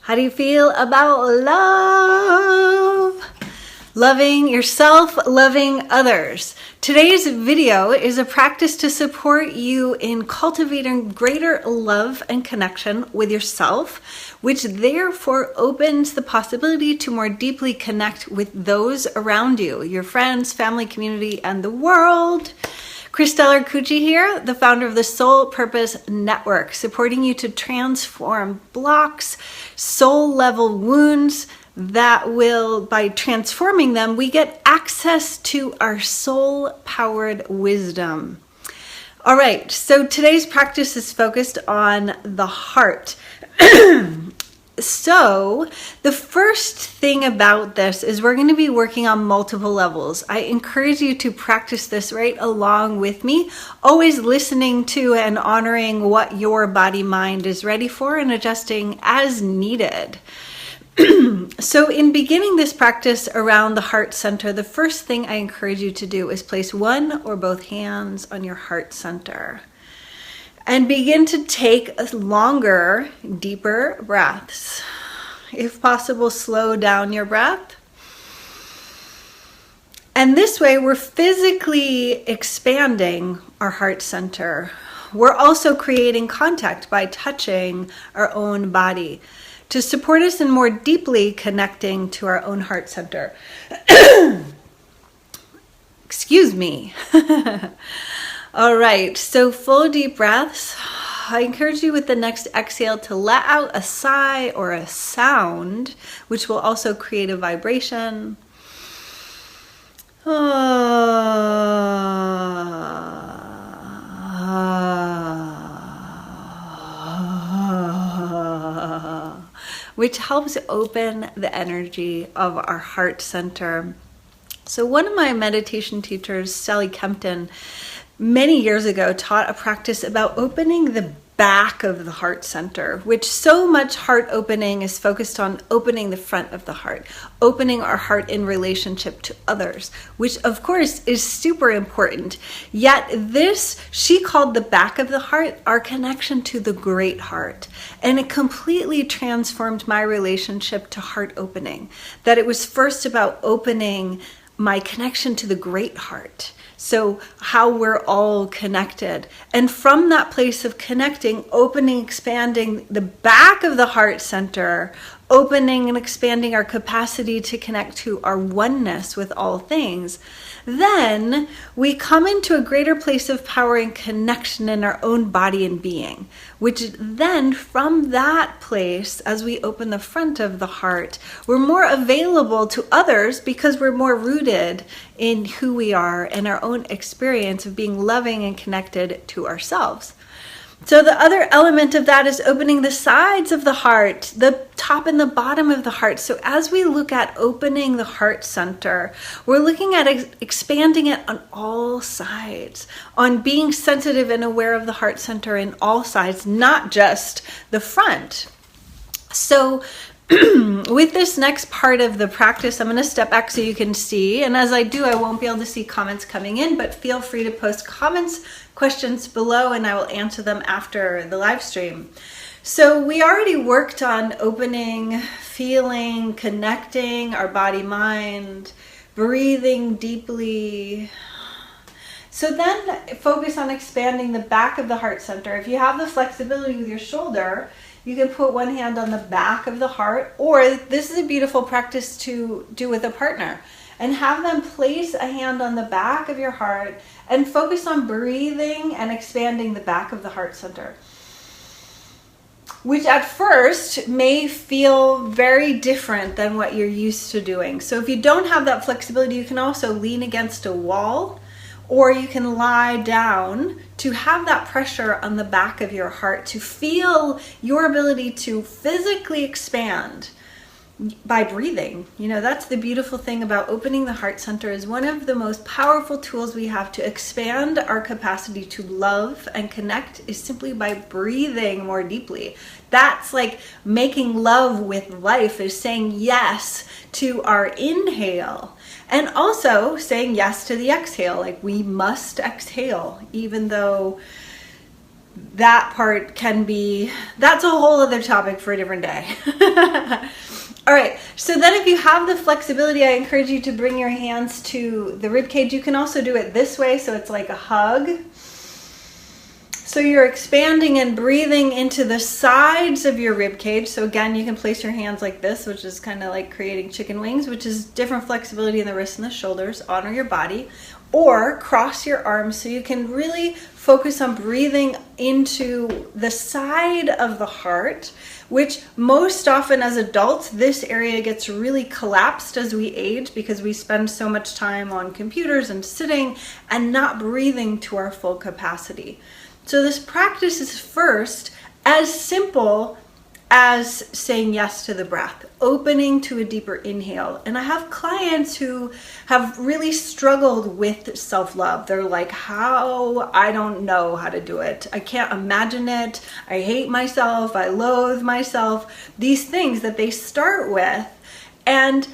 How do you feel about love? Loving yourself, loving others. Today's video is a practice to support you in cultivating greater love and connection with yourself, which therefore opens the possibility to more deeply connect with those around you, your friends, family, community, and the world. Christelle Arcucci here, the founder of the Soul Purpose Network, supporting you to transform blocks, soul level wounds that will, by transforming them, we get access to our soul powered wisdom. All right, so today's practice is focused on the heart. So the first thing about this is we're going to be working on multiple levels. I encourage you to practice this right along with me, always listening to and honoring what your body mind is ready for and adjusting as needed. So in beginning this practice around the heart center, the first thing I encourage you to do is place one or both hands on your heart center. And begin to take longer, deeper breaths. If possible, slow down your breath. And this way, we're physically expanding our heart center. We're also creating contact by touching our own body to support us in more deeply connecting to our own heart center. Excuse me. All right, so full deep breaths. I encourage you with the next exhale to let out a sigh or a sound, which will also create a vibration. Which helps open the energy of our heart center. So one of my meditation teachers, Sally Kempton, many years ago taught a practice about opening the back of the heart center, which so much heart opening is focused on opening the front of the heart, opening our heart in relationship to others, which of course is super important. Yet this, she called the back of the heart our connection to the great heart. And it completely transformed my relationship to heart opening, that it was first about opening my connection to the great heart. So how we're all connected. And from that place of connecting, opening, expanding the back of the heart center, opening and expanding our capacity to connect to our oneness with all things, then we come into a greater place of power and connection in our own body and being, which then from that place, as we open the front of the heart, we're more available to others because we're more rooted in who we are and our own experience of being loving and connected to ourselves. So the other element of that is opening the sides of the heart, the top and the bottom of the heart. So as we look at opening the heart center, we're looking at expanding it on all sides, on being sensitive and aware of the heart center in all sides, not just the front. So with this next part of the practice, I'm going to step back so you can see. And as I do, I won't be able to see comments coming in, but feel free to post comments, questions below, and I will answer them after the live stream. So we already worked on opening, feeling, connecting our body, mind, breathing deeply. So then focus on expanding the back of the heart center. If you have the flexibility with your shoulder, you can put one hand on the back of the heart, or this is a beautiful practice to do with a partner, and have them place a hand on the back of your heart and focus on breathing and expanding the back of the heart center, which at first may feel very different than what you're used to doing. So if you don't have that flexibility, you can also lean against a wall, or you can lie down to have that pressure on the back of your heart, to feel your ability to physically expand by breathing. You know, that's the beautiful thing about opening the heart center, is one of the most powerful tools we have to expand our capacity to love and connect is simply by breathing more deeply. That's like making love with life, is saying yes to our inhale and also saying yes to the exhale. Like, we must exhale, even though that part can be, that's a whole other topic for a different day. All right, so then if you have the flexibility, I encourage you to bring your hands to the rib cage. You can also do it this way, so it's like a hug. So you're expanding and breathing into the sides of your rib cage. So again, you can place your hands like this, which is kind of like creating chicken wings, which is different flexibility in the wrists and the shoulders. Honor your body. Or cross your arms so you can really focus on breathing into the side of the heart, which most often as adults, this area gets really collapsed as we age because we spend so much time on computers and sitting and not breathing to our full capacity. So this practice is first as simple as saying yes to the breath, opening to a deeper inhale. And I have clients who have really struggled with self-love. They're like, how? I don't know how to do it. I can't imagine it. I hate myself. I loathe myself. These things that they start with. And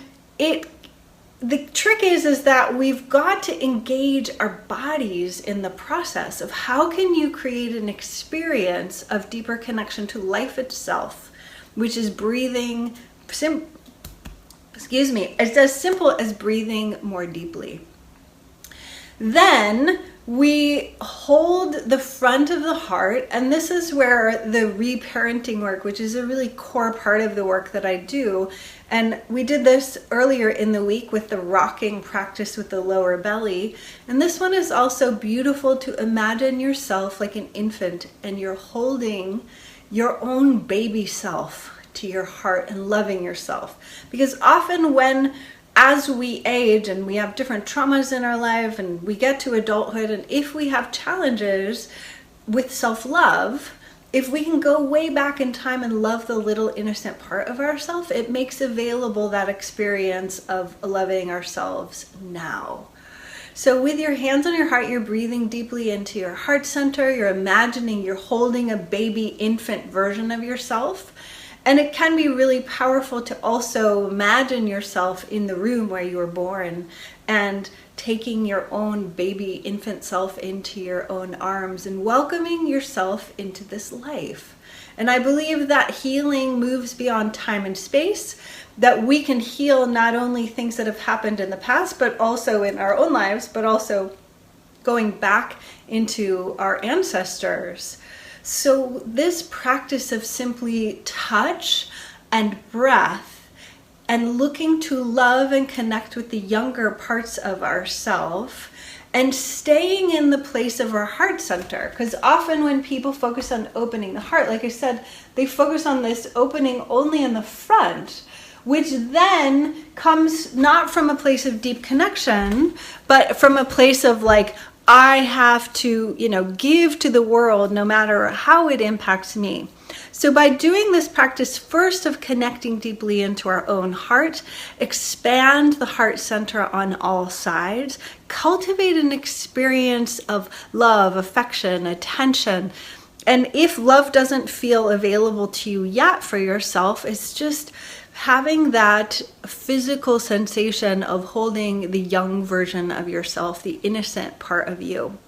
the trick is that we've got to engage our bodies in the process of how can you create an experience of deeper connection to life itself, which is breathing, it's as simple as breathing more deeply. Then we hold the front of the heart, and this is where the reparenting work, which is a really core part of the work that I do. And we did this earlier in the week with the rocking practice with the lower belly. And this one is also beautiful to imagine yourself like an infant and you're holding your own baby self to your heart and loving yourself. Because often as we age and we have different traumas in our life and we get to adulthood, and if we have challenges with self-love, if we can go way back in time and love the little innocent part of ourselves, it makes available that experience of loving ourselves now. So with your hands on your heart, you're breathing deeply into your heart center. You're imagining you're holding a baby infant version of yourself. And it can be really powerful to also imagine yourself in the room where you were born and taking your own baby infant self into your own arms and welcoming yourself into this life. And I believe that healing moves beyond time and space, that we can heal not only things that have happened in the past, but also in our own lives, but also going back into our ancestors. So this practice of simply touch and breath and looking to love and connect with the younger parts of ourself and staying in the place of our heart center. Because often when people focus on opening the heart, like I said, they focus on this opening only in the front, which then comes not from a place of deep connection, but from a place of like, I have to, give to the world no matter how it impacts me. So by doing this practice first of connecting deeply into our own heart, expand the heart center on all sides, cultivate an experience of love, affection, attention. And if love doesn't feel available to you yet for yourself, it's just having that physical sensation of holding the young version of yourself, the innocent part of you.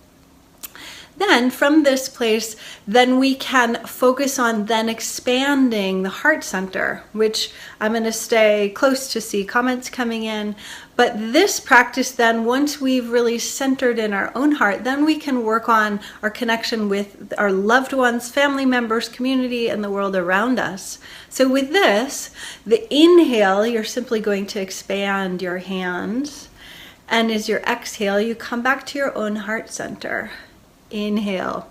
Then from this place, then we can focus on then expanding the heart center, which I'm going to stay close to see comments coming in. But this practice then, once we've really centered in our own heart, then we can work on our connection with our loved ones, family members, community, and the world around us. So with this, the inhale, you're simply going to expand your hands. And as your exhale, you come back to your own heart center. Inhale.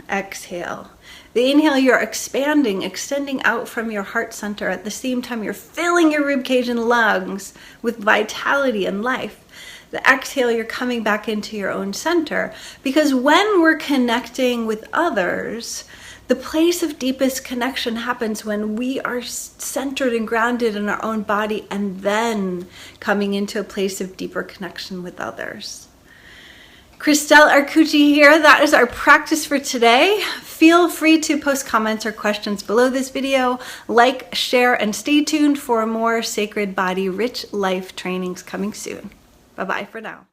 Exhale. The inhale, you're expanding, extending out from your heart center. At the same time, you're filling your ribcage and lungs with vitality and life. The exhale, you're coming back into your own center. Because when we're connecting with others, the place of deepest connection happens when we are centered and grounded in our own body and then coming into a place of deeper connection with others. Christelle Arcucci here. That is our practice for today. Feel free to post comments or questions below this video. Like, share, and stay tuned for more Sacred Body Rich Life trainings coming soon. Bye-bye for now.